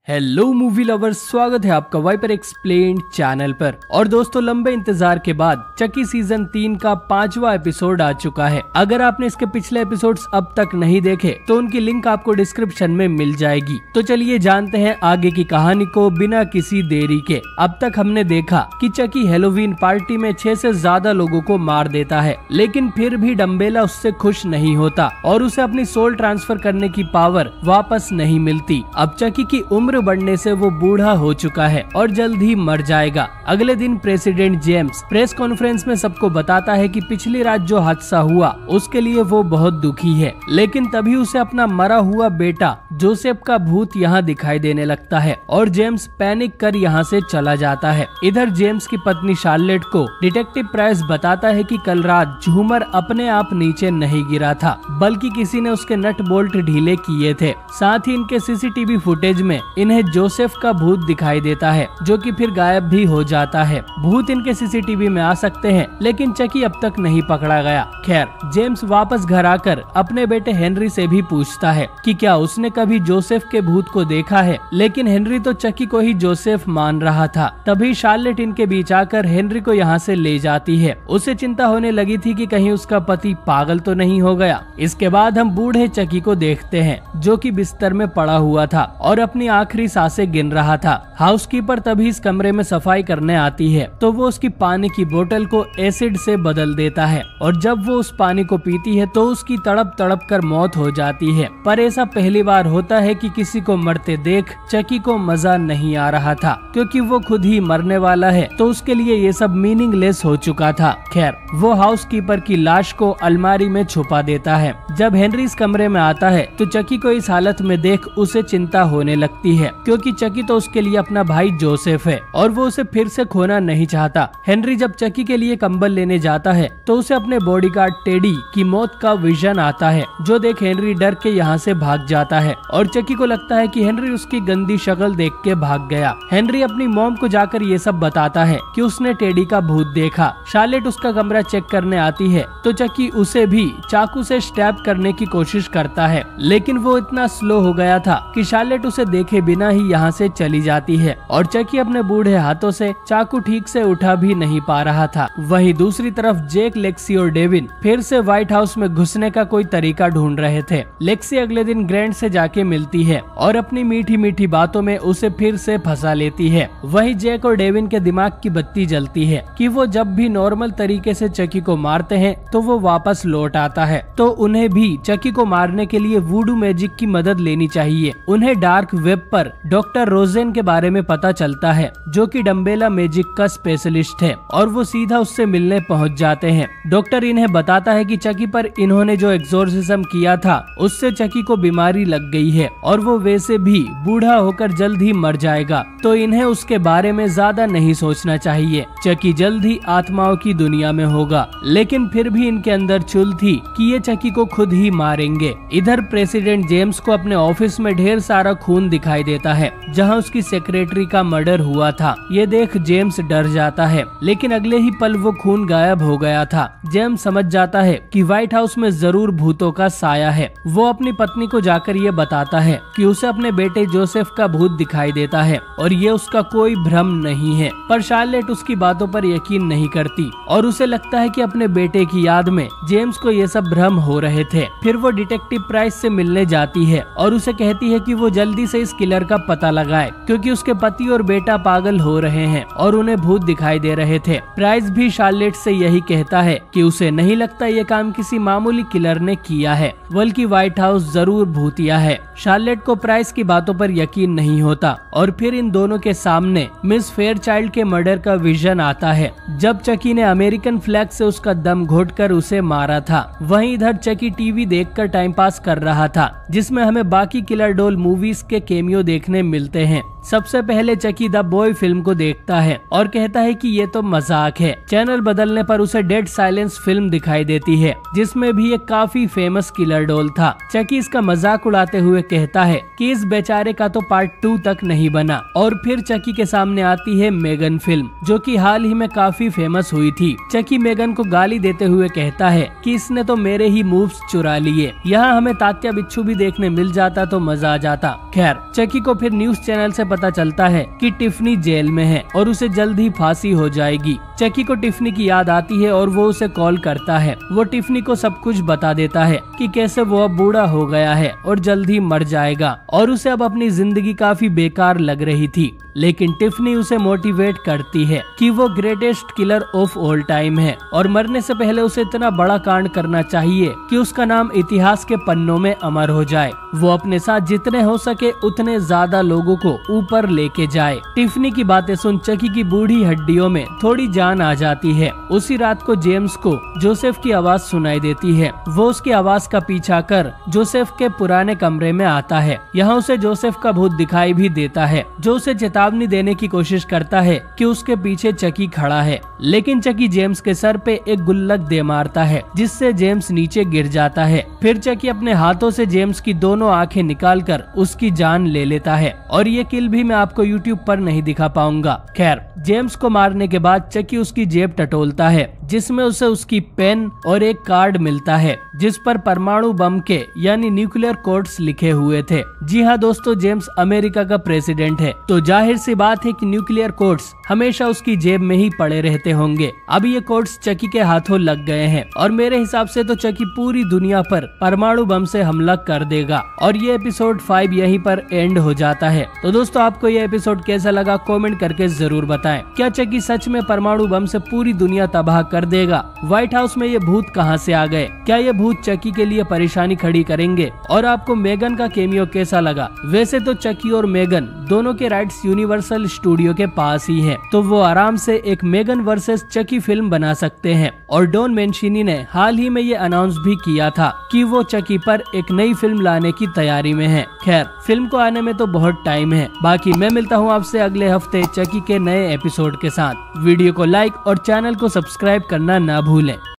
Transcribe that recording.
Hello movie lovers, स्वागत है आपका वाइपर एक्सप्लेन्ड चैनल पर। और दोस्तों, लंबे इंतजार के बाद चकी सीजन 3 का 5वां एपिसोड आ चुका है। अगर आपने इसके पिछले एपिसोड्स अब तक नहीं देखे तो उनकी लिंक आपको डिस्क्रिप्शन में मिल जाएगी। तो चलिए जानते हैं आगे की कहानी को बिना किसी देरी के। अब तक हमने देखा कि चकी हैलोवीन पार्टी में 6 से ज्यादा लोगों को मार देता है, लेकिन फिर भी डम्बेला उससे खुश नहीं होता और उसे अपनी सोल ट्रांसफर करने की पावर वापस नहीं मिलती। अब चकी की उम्र बढ़ने से वो बूढ़ा हो चुका है और जल्द ही मर जाएगा। अगले दिन प्रेसिडेंट जेम्स प्रेस कॉन्फ्रेंस में सबको बताता है कि पिछली रात जो हादसा हुआ उसके लिए वो बहुत दुखी है, लेकिन तभी उसे अपना मरा हुआ बेटा जोसेफ का भूत यहाँ दिखाई देने लगता है और जेम्स पैनिक कर यहाँ से चला जाता है। इधर जेम्स की पत्नी शार्लेट को डिटेक्टिव प्राइस बताता है कि कल रात झूमर अपने आप नीचे नहीं गिरा था, बल्कि किसी ने उसके नट बोल्ट ढीले किए थे। साथ ही इनके सीसीटीवी फुटेज में इन्हें जोसेफ का भूत दिखाई देता है, जो कि फिर गायब भी हो जाता है। भूत इनके सीसीटीवी में आ सकते हैं, लेकिन चकी अब तक नहीं पकड़ा गया। खैर, जेम्स वापस घर आकर अपने बेटे हेनरी से भी पूछता है कि क्या उसने कभी जोसेफ के भूत को देखा है, लेकिन हेनरी तो चकी को ही जोसेफ मान रहा था। तभी शार्लेट इनके बीच आकर हेनरी को यहाँ से ले जाती है। उसे चिंता होने लगी थी कि कहीं उसका पति पागल तो नहीं हो गया। इसके बाद हम बूढ़े चकी को देखते हैं, जो कि बिस्तर में पड़ा हुआ था और अपनी आखिरी सांसें गिन रहा था। हाउसकीपर तभी इस कमरे में सफाई करने आती है तो वो उसकी पानी की बोतल को एसिड से बदल देता है और जब वो उस पानी को पीती है तो उसकी तड़प तड़प कर मौत हो जाती है। पर ऐसा पहली बार होता है कि किसी को मरते देख चकी को मजा नहीं आ रहा था, क्योंकि वो खुद ही मरने वाला है तो उसके लिए ये सब मीनिंगलेस हो चुका था। खैर, वो हाउसकीपर की लाश को अलमारी में छुपा देता है। जब हेनरी इस कमरे में आता है तो चकी को इस हालत में देख उसे चिंता होने लगती है, क्योंकि चकी तो उसके लिए अपना भाई जोसेफ है और वो उसे फिर से खोना नहीं चाहता। हेनरी जब चकी के लिए कंबल लेने जाता है तो उसे अपने बॉडीगार्ड टेडी की मौत का विजन आता है, जो देख हेनरी डर के यहाँ से भाग जाता है और चकी को लगता है कि हेनरी उसकी गंदी शक्ल देख के भाग गया। हेनरी अपनी मॉम को जाकर ये सब बताता है कि उसने टेडी का भूत देखा। शार्लेट उसका कमरा चेक करने आती है तो चकी उसे भी चाकू से स्टैब करने की कोशिश करता है, लेकिन वो इतना स्लो हो गया था कि शार्लेट उसे देखे बिना ही यहाँ से चली जाती है और चकी अपने बूढ़े हाथों से चाकू ठीक से उठा भी नहीं पा रहा था। वहीं दूसरी तरफ जेक, लेक्सी और डेविन फिर से व्हाइट हाउस में घुसने का कोई तरीका ढूंढ रहे थे। लेक्सी अगले दिन ग्रैंड से जाके मिलती है और अपनी मीठी मीठी बातों में उसे फिर से फंसा लेती है। वहीं जेक और डेविन के दिमाग की बत्ती जलती है कि वो जब भी नॉर्मल तरीके से चकी को मारते हैं तो वो वापस लौट आता है, तो उन्हें भी चकी को मारने के लिए वूडू मैजिक की मदद लेनी चाहिए। उन्हें डार्क वेब पर डॉक्टर रोजेन के बारे में पता चलता है, जो कि डम्बेला मैजिक का स्पेशलिस्ट है, और वो सीधा उससे मिलने पहुंच जाते हैं। डॉक्टर इन्हें बताता है कि चकी पर इन्होंने जो एक्सोर्सिज्म किया था उससे चकी को बीमारी लग गई है और वो वैसे भी बूढ़ा होकर जल्द ही मर जाएगा, तो इन्हें उसके बारे में ज्यादा नहीं सोचना चाहिए। चकी जल्द ही आत्माओं की दुनिया में होगा, लेकिन फिर भी इनके अंदर चुल थी कि ये चकी को खुद ही मारेंगे। इधर प्रेसिडेंट जेम्स को अपने ऑफिस में ढेर सारा खून दिखाई देता है, जहां उसकी सेक्रेटरी का मर्डर हुआ था। ये देख जेम्स डर जाता है, लेकिन अगले ही पल वो खून गायब हो गया था। जेम्स समझ जाता है कि व्हाइट हाउस में जरूर भूतों का साया है। वो अपनी पत्नी को जाकर ये बताता है कि उसे अपने बेटे जोसेफ का भूत दिखाई देता है और ये उसका कोई भ्रम नहीं है। पर शार्लेट उसकी बातों पर यकीन नहीं करती और उसे लगता है कि अपने बेटे की याद में जेम्स को ये सब भ्रम हो रहे थे। फिर वो डिटेक्टिव प्राइस से मिलने जाती है और उसे कहती है कि वो जल्दी से इस किलर का पता लगाए, क्योंकि उसके पति और बेटा पागल हो रहे हैं और उन्हें भूत दिखाई दे रहे थे। प्राइस भी शार्लेट से यही कहता है कि उसे नहीं लगता ये काम किसी मामूली किलर ने किया है, बल्कि व्हाइट हाउस जरूर भूतिया है। शार्लेट को प्राइस की बातों पर यकीन नहीं होता और फिर इन दोनों के सामने मिस फेयरचाइल्ड के मर्डर का विजन आता है, जब चकी ने अमेरिकन फ्लैग से उसका दम घोटकर उसे मारा था। वहीं इधर चकी टीवी देखकर टाइम पास कर रहा था, जिसमें हमें बाकी किलर डॉल मूवीज के केमियो देखने मिलते हैं। सबसे पहले चकी द बॉय फिल्म को देखता है और कहता है कि ये तो मजाक है। चैनल बदलने पर उसे डेड साइलेंस फिल्म दिखाई देती है जिसमें भी एक काफी फेमस किलर डॉल था। चकी इसका मजाक उड़ाते हुए कहता है कि इस बेचारे का तो पार्ट 2 तक नहीं बना। और फिर चकी के सामने आती है मेगन फिल्म, जो कि हाल ही में काफी फेमस हुई थी। चकी मेगन को गाली देते हुए कहता है कि इसने तो मेरे ही मूव्स चुरा लिए। यहाँ हमें तात्या बिच्छू भी देखने मिल जाता तो मजा आ जाता। खैर, चकी को फिर न्यूज चैनल से पता चलता है कि टिफनी जेल में है और उसे जल्द ही फांसी हो जाएगी। चकी को टिफनी की याद आती है और वो उसे कॉल करता है। वो टिफनी को सब कुछ बता देता है कि कैसे वो अब बूढ़ा हो गया है और जल्द ही मर जाएगा और उसे अब अपनी जिंदगी काफी बेकार लग रही थी। लेकिन टिफनी उसे मोटिवेट करती है कि वो greatest killer of all time है और मरने से पहले उसे इतना बड़ा कांड करना चाहिए कि उसका नाम इतिहास के पन्नों में अमर हो जाए। वो अपने साथ जितने हो सके उतने ज्यादा लोगों को ऊपर लेके जाए। टिफनी की बातें सुन चकी की बूढ़ी हड्डियों में थोड़ी जान आ जाती है। उसी रात को जेम्स को जोसेफ की आवाज सुनाई देती है। वो उसकी आवाज का पीछा कर जोसेफ के पुराने कमरे में आता है। यहाँ उसे जोसेफ का भूत दिखाई भी देता है, जो उसे चेतावनी देने की कोशिश करता है कि उसके पीछे चकी खड़ा है। लेकिन चकी जेम्स के सर पे एक गुल्लक दे मारता है जिससे जेम्स नीचे गिर जाता है। फिर चकी अपने हाथों से जेम्स की दोनों आंखें निकालकर उसकी जान ले लेता है और ये किल भी मैं आपको यूट्यूब पर नहीं दिखा पाऊंगा। खैर, जेम्स को मारने के बाद चकी उसकी जेब टटोलता है जिसमें उसे उसकी पेन और एक कार्ड मिलता है जिस पर परमाणु बम के यानी न्यूक्लियर कोड्स लिखे हुए थे। जी हाँ दोस्तों, जेम्स अमेरिका का प्रेसिडेंट है तो जाहिर सी बात है कि न्यूक्लियर कोड्स हमेशा उसकी जेब में ही पड़े रहते होंगे। अब ये कोड्स चकी के हाथों लग गए हैं और मेरे हिसाब से तो चकी पूरी दुनिया पर परमाणु बम से हमला कर देगा और ये एपिसोड 5 यहीं पर एंड हो जाता है। तो दोस्तों, आपको ये एपिसोड कैसा लगा कमेंट करके जरूर बताएं। क्या चकी सच में परमाणु बम से पूरी दुनिया तबाह कर देगा? व्हाइट हाउस में ये भूत कहां से आ गए? क्या ये भूत चकी के लिए परेशानी खड़ी करेंगे? और आपको मेगन का केमियो कैसा लगा? वैसे तो चकी और मेगन दोनों के राइट्स यूनिवर्सल स्टूडियो के पास ही है, तो वो आराम से एक मेगन वर्सेस चकी फिल्म बना सकते हैं। और डॉन मैंचिनी ने हाल ही में ये अनाउंस भी किया था कि वो चकी पर एक नई फिल्म लाने की तैयारी में है। खैर, फिल्म को आने में तो बहुत टाइम है। बाकी मैं मिलता हूँ आपसे अगले हफ्ते चकी के नए एपिसोड के साथ। वीडियो को लाइक और चैनल को सब्सक्राइब करना ना भूलें।